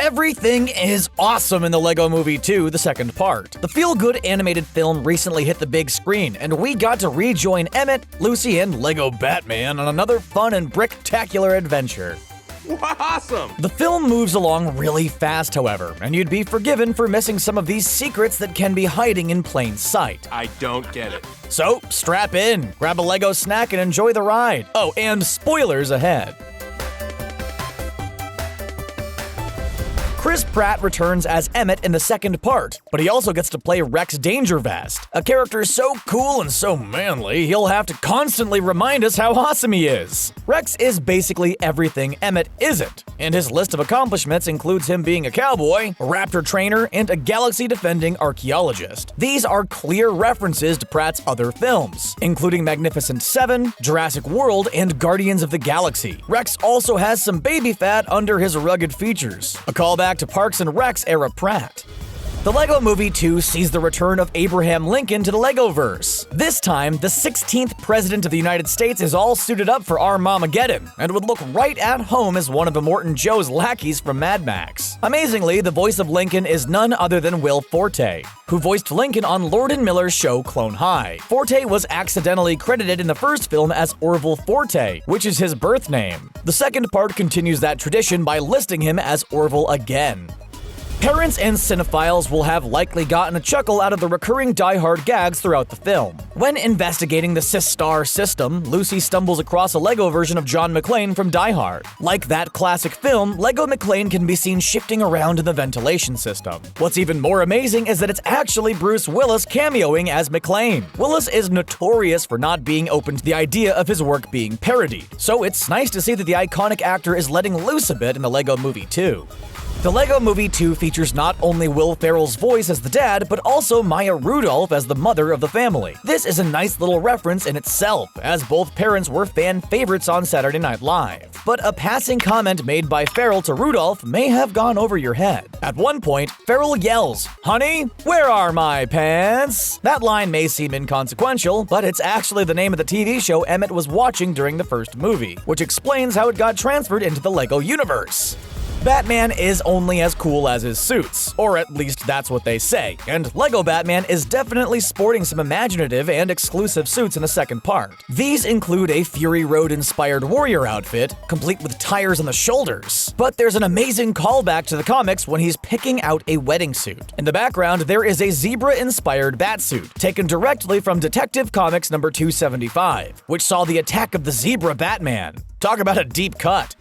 Everything is awesome in the Lego Movie 2, the second part. The feel-good animated film recently hit the big screen, and we got to rejoin Emmett, Lucy, and Lego Batman on another fun and bricktacular adventure. Awesome! The film moves along really fast, however, and you'd be forgiven for missing some of these secrets that can be hiding in plain sight. I don't get it. So, strap in, grab a Lego snack, and enjoy the ride. Oh, and spoilers ahead. Chris Pratt returns as Emmett in the second part, but he also gets to play Rex Dangervest, a character so cool and so manly he'll have to constantly remind us how awesome he is. Rex is basically everything Emmett isn't, and his list of accomplishments includes him being a cowboy, a raptor trainer, and a galaxy-defending archaeologist. These are clear references to Pratt's other films, including Magnificent Seven, Jurassic World, and Guardians of the Galaxy. Rex also has some baby fat under his rugged features, a callback to Parks and Rec's era Pratt. The Lego Movie 2 sees the return of Abraham Lincoln to the Legoverse. This time, the 16th President of the United States is all suited up for Armageddon and would look right at home as one of Immortan Joe's lackeys from Mad Max. Amazingly, the voice of Lincoln is none other than Will Forte, who voiced Lincoln on Lord & Miller's show Clone High. Forte was accidentally credited in the first film as Orville Forte, which is his birth name. The second part continues that tradition by listing him as Orville again. Parents and cinephiles will have likely gotten a chuckle out of the recurring die-hard gags throughout the film. When investigating the Sistar system, Lucy stumbles across a Lego version of John McLane from Die Hard. Like that classic film, Lego McLane can be seen shifting around in the ventilation system. What's even more amazing is that it's actually Bruce Willis cameoing as McLane. Willis is notorious for not being open to the idea of his work being parodied, so it's nice to see that the iconic actor is letting loose a bit in the Lego Movie 2. The Lego Movie 2 features not only Will Ferrell's voice as the dad, but also Maya Rudolph as the mother of the family. This is a nice little reference in itself, as both parents were fan favorites on Saturday Night Live. But a passing comment made by Ferrell to Rudolph may have gone over your head. At one point, Ferrell yells, "Honey, where are my pants?" That line may seem inconsequential, but it's actually the name of the TV show Emmett was watching during the first movie, which explains how it got transferred into the Lego universe. Batman is only as cool as his suits, or at least that's what they say, and Lego Batman is definitely sporting some imaginative and exclusive suits in the second part. These include a Fury Road-inspired warrior outfit, complete with tires on the shoulders. But there's an amazing callback to the comics when he's picking out a wedding suit. In the background, there is a zebra-inspired batsuit, taken directly from Detective Comics number 275, which saw the attack of the zebra Batman. Talk about a deep cut.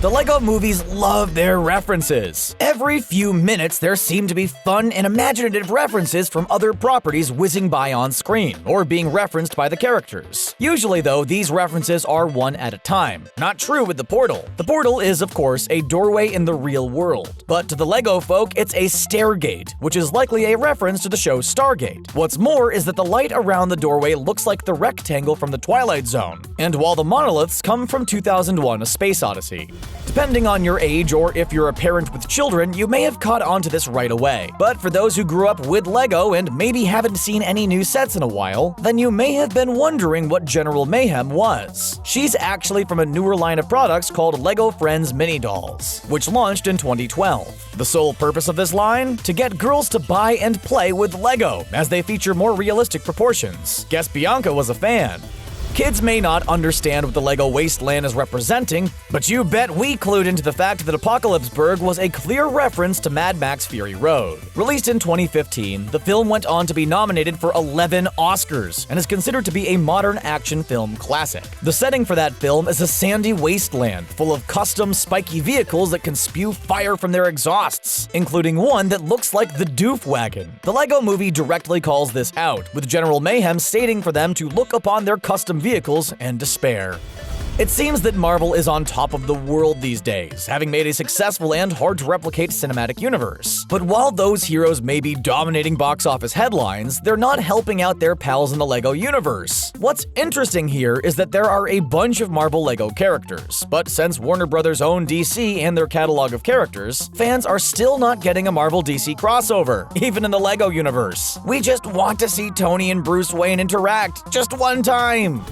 The Lego movies love their references. Every few minutes, there seem to be fun and imaginative references from other properties whizzing by on screen, or being referenced by the characters. Usually, though, these references are one at a time. Not true with the portal. The portal is, of course, a doorway in the real world. But to the Lego folk, it's a stairgate, which is likely a reference to the show Stargate. What's more is that the light around the doorway looks like the rectangle from the Twilight Zone, and while the monoliths come from 2001: A Space Odyssey. Depending on your age, or if you're a parent with children, you may have caught on to this right away. But for those who grew up with Lego and maybe haven't seen any new sets in a while, then you may have been wondering what General Mayhem was. She's actually from a newer line of products called Lego Friends Mini Dolls, which launched in 2012. The sole purpose of this line? To get girls to buy and play with Lego, as they feature more realistic proportions. Guess Bianca was a fan. Kids may not understand what the Lego wasteland is representing, but you bet we clued into the fact that Apocalypseburg was a clear reference to Mad Max Fury Road. Released in 2015, the film went on to be nominated for 11 Oscars and is considered to be a modern action film classic. The setting for that film is a sandy wasteland full of custom spiky vehicles that can spew fire from their exhausts, including one that looks like the Doof Wagon. The Lego movie directly calls this out, with General Mayhem stating for them to look upon their custom vehicles and despair. It seems that Marvel is on top of the world these days, having made a successful and hard-to-replicate cinematic universe. But while those heroes may be dominating box office headlines, they're not helping out their pals in the Lego universe. What's interesting here is that there are a bunch of Marvel Lego characters, but since Warner Brothers own DC and their catalog of characters, fans are still not getting a Marvel-DC crossover, even in the Lego universe. We just want to see Tony and Bruce Wayne interact, just one time.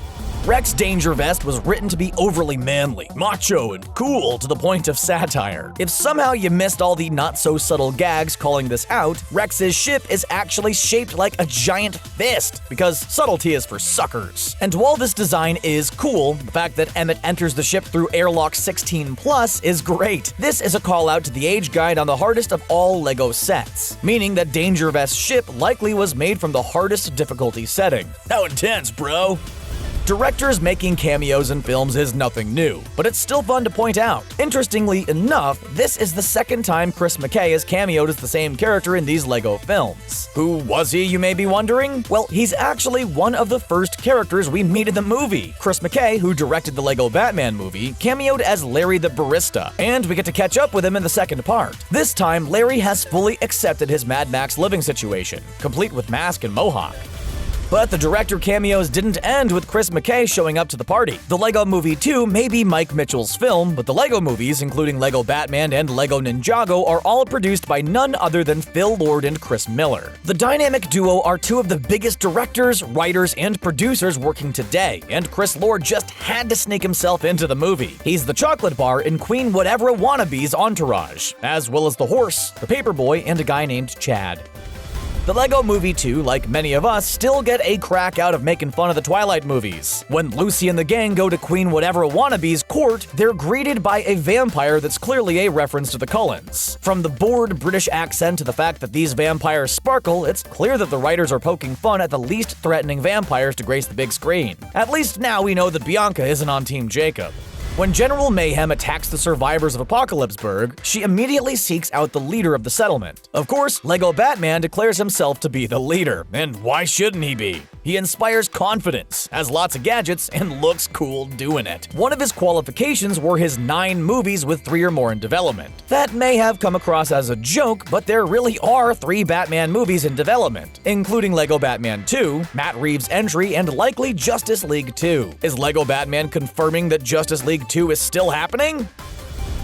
Rex Dangervest was written to be overly manly, macho, and cool to the point of satire. If somehow you missed all the not-so-subtle gags calling this out, Rex's ship is actually shaped like a giant fist, because subtlety is for suckers. And while this design is cool, the fact that Emmett enters the ship through airlock 16+ is great. This is a call out to the age guide on the hardest of all LEGO sets, meaning that Dangervest's ship likely was made from the hardest difficulty setting. How intense, bro? Directors making cameos in films is nothing new, but it's still fun to point out. Interestingly enough, this is the second time Chris McKay has cameoed as the same character in these LEGO films. Who was he, you may be wondering? Well, he's actually one of the first characters we meet in the movie. Chris McKay, who directed the LEGO Batman movie, cameoed as Larry the Barista, and we get to catch up with him in the second part. This time, Larry has fully accepted his Mad Max living situation, complete with mask and mohawk. But the director cameos didn't end with Chris McKay showing up to the party. The LEGO Movie 2 may be Mike Mitchell's film, but the LEGO movies, including LEGO Batman and LEGO Ninjago, are all produced by none other than Phil Lord and Chris Miller. The dynamic duo are two of the biggest directors, writers, and producers working today, and Chris Lord just had to sneak himself into the movie. He's the chocolate bar in Queen Whatever Wannabe's entourage, as well as the horse, the paperboy, and a guy named Chad. The LEGO Movie 2, like many of us, still get a crack out of making fun of the Twilight movies. When Lucy and the gang go to Queen Whatever Wannabe's court, they're greeted by a vampire that's clearly a reference to the Cullens. From the bored British accent to the fact that these vampires sparkle, it's clear that the writers are poking fun at the least threatening vampires to grace the big screen. At least now we know that Bianca isn't on Team Jacob. When General Mayhem attacks the survivors of Apocalypseburg, she immediately seeks out the leader of the settlement. Of course, LEGO Batman declares himself to be the leader, and why shouldn't he be? He inspires confidence, has lots of gadgets, and looks cool doing it. One of his qualifications were his 9 movies with 3 or more in development. That may have come across as a joke, but there really are 3 Batman movies in development, including LEGO Batman 2, Matt Reeves' entry, and likely Justice League 2. Is LEGO Batman confirming that Justice League 2 is still happening?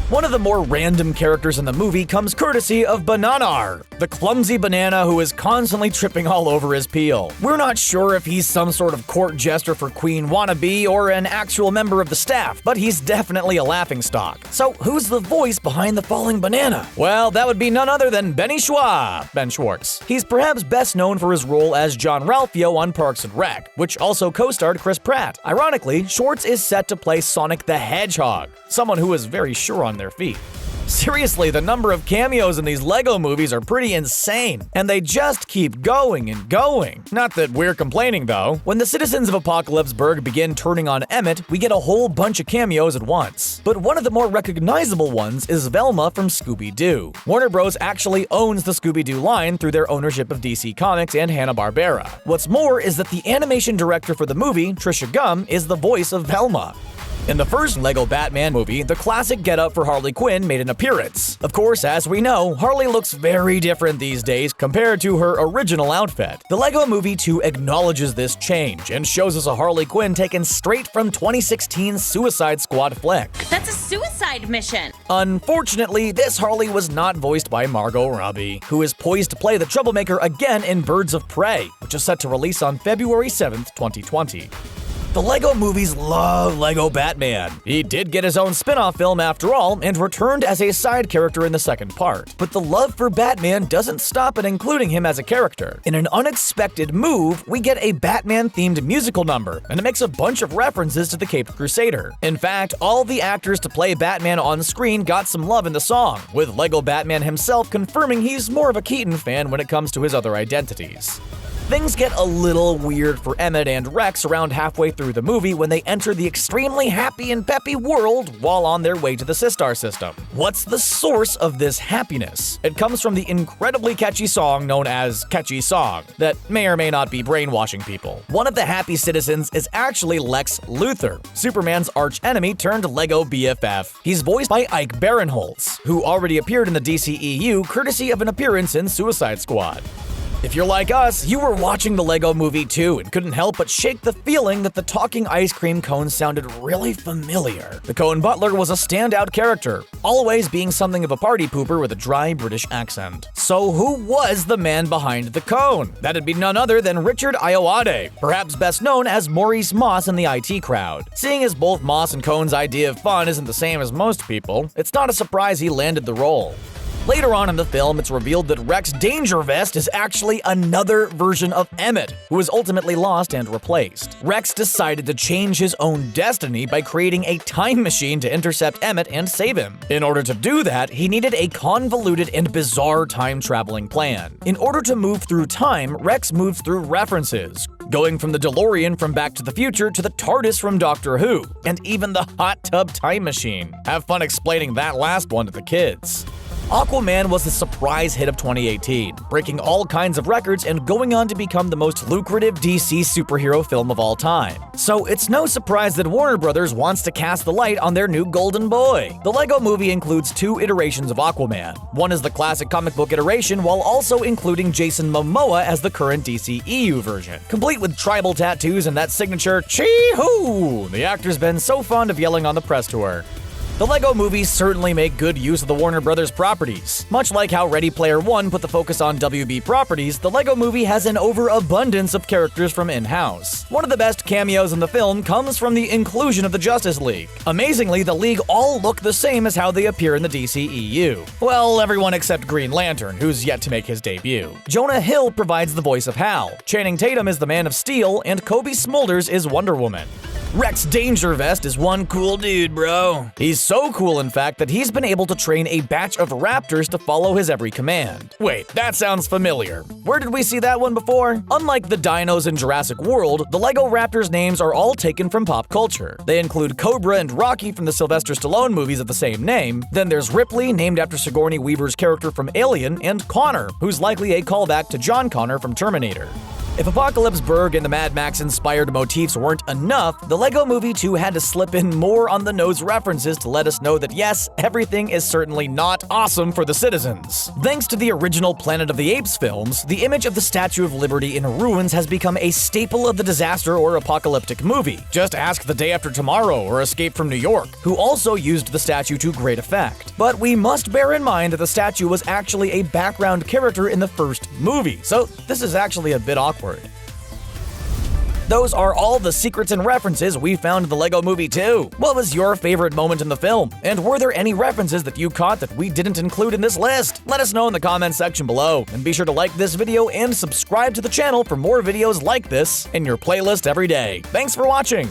One of the more random characters in the movie comes courtesy of Bananar, the clumsy banana who is constantly tripping all over his peel. We're not sure if he's some sort of court jester for Queen Wannabe or an actual member of the staff, but he's definitely a laughingstock. So who's the voice behind the falling banana? Well, that would be none other than Ben Schwartz. He's perhaps best known for his role as John Ralphio on Parks and Rec, which also co-starred Chris Pratt. Ironically, Schwartz is set to play Sonic the Hedgehog, someone who is very sure on their feet. Seriously, the number of cameos in these LEGO movies are pretty insane, and they just keep going and going. Not that we're complaining, though. When the citizens of Apocalypseburg begin turning on Emmett, we get a whole bunch of cameos at once. But one of the more recognizable ones is Velma from Scooby Doo. Warner Bros. Actually owns the Scooby Doo line through their ownership of DC Comics and Hanna-Barbera. What's more is that the animation director for the movie, Trisha Gum, is the voice of Velma. In the first LEGO Batman movie, the classic getup for Harley Quinn made an appearance. Of course, as we know, Harley looks very different these days compared to her original outfit. The LEGO Movie 2 acknowledges this change and shows us a Harley Quinn taken straight from 2016's Suicide Squad flick. That's a suicide mission! Unfortunately, this Harley was not voiced by Margot Robbie, who is poised to play the troublemaker again in Birds of Prey, which is set to release on February 7th, 2020. The LEGO movies love LEGO Batman. He did get his own spin-off film after all, and returned as a side character in the second part. But the love for Batman doesn't stop at including him as a character. In an unexpected move, we get a Batman-themed musical number, and it makes a bunch of references to the Caped Crusader. In fact, all the actors to play Batman on screen got some love in the song, with LEGO Batman himself confirming he's more of a Keaton fan when it comes to his other identities. Things get a little weird for Emmett and Rex around halfway through the movie when they enter the extremely happy and peppy world while on their way to the Sistar system. What's the source of this happiness? It comes from the incredibly catchy song known as Catchy Song that may or may not be brainwashing people. One of the happy citizens is actually Lex Luthor, Superman's arch-enemy turned LEGO BFF. He's voiced by Ike Barinholtz, who already appeared in the DCEU courtesy of an appearance in Suicide Squad. If you're like us, you were watching the Lego Movie 2 and couldn't help but shake the feeling that the talking ice cream cone sounded really familiar. The cone butler was a standout character, always being something of a party pooper with a dry British accent. So who was the man behind the cone? That'd be none other than Richard Ayoade, perhaps best known as Maurice Moss in the IT crowd. Seeing as both Moss and Cone's idea of fun isn't the same as most people, it's not a surprise he landed the role. Later on in the film, it's revealed that Rex Dangervest is actually another version of Emmett, who was ultimately lost and replaced. Rex decided to change his own destiny by creating a time machine to intercept Emmett and save him. In order to do that, he needed a convoluted and bizarre time-traveling plan. In order to move through time, Rex moves through references, going from the DeLorean from Back to the Future to the TARDIS from Doctor Who, and even the hot tub time machine. Have fun explaining that last one to the kids. Aquaman was the surprise hit of 2018, breaking all kinds of records and going on to become the most lucrative DC superhero film of all time. So it's no surprise that Warner Brothers wants to cast the light on their new golden boy. The Lego Movie includes 2 iterations of Aquaman. One is the classic comic book iteration, while also including Jason Momoa as the current DCEU version, complete with tribal tattoos and that signature "Chee-hoo" the actor's been so fond of yelling on the press tour. The Lego movies certainly make good use of the Warner Brothers properties. Much like how Ready Player One put the focus on WB properties, the Lego movie has an overabundance of characters from in-house. One of the best cameos in the film comes from the inclusion of the Justice League. Amazingly, the League all look the same as how they appear in the DCEU. Well, everyone except Green Lantern, who's yet to make his debut. Jonah Hill provides the voice of Hal, Channing Tatum is the Man of Steel, and Kobe Smulders is Wonder Woman. Rex Dangervest is one cool dude, bro. He's so cool, in fact, that he's been able to train a batch of Raptors to follow his every command. Wait, that sounds familiar. Where did we see that one before? Unlike the dinos in Jurassic World, the Lego Raptors' names are all taken from pop culture. They include Cobra and Rocky from the Sylvester Stallone movies of the same name. Then there's Ripley, named after Sigourney Weaver's character from Alien, and Connor, who's likely a callback to John Connor from Terminator. If Apocalypse Berg and the Mad Max-inspired motifs weren't enough, the Lego Movie 2 had to slip in more on-the-nose references to let us know that yes, everything is certainly not awesome for the citizens. Thanks to the original Planet of the Apes films, the image of the Statue of Liberty in ruins has become a staple of the disaster or apocalyptic movie. Just ask The Day After Tomorrow or Escape from New York, who also used the statue to great effect. But we must bear in mind that the statue was actually a background character in the first movie, so this is actually a bit awkward. Those are all the secrets and references we found in the Lego Movie 2. What was your favorite moment in the film? And were there any references that you caught that we didn't include in this list? Let us know in the comments section below, and be sure to like this video and subscribe to the channel for more videos like this in your playlist every day. Thanks for watching!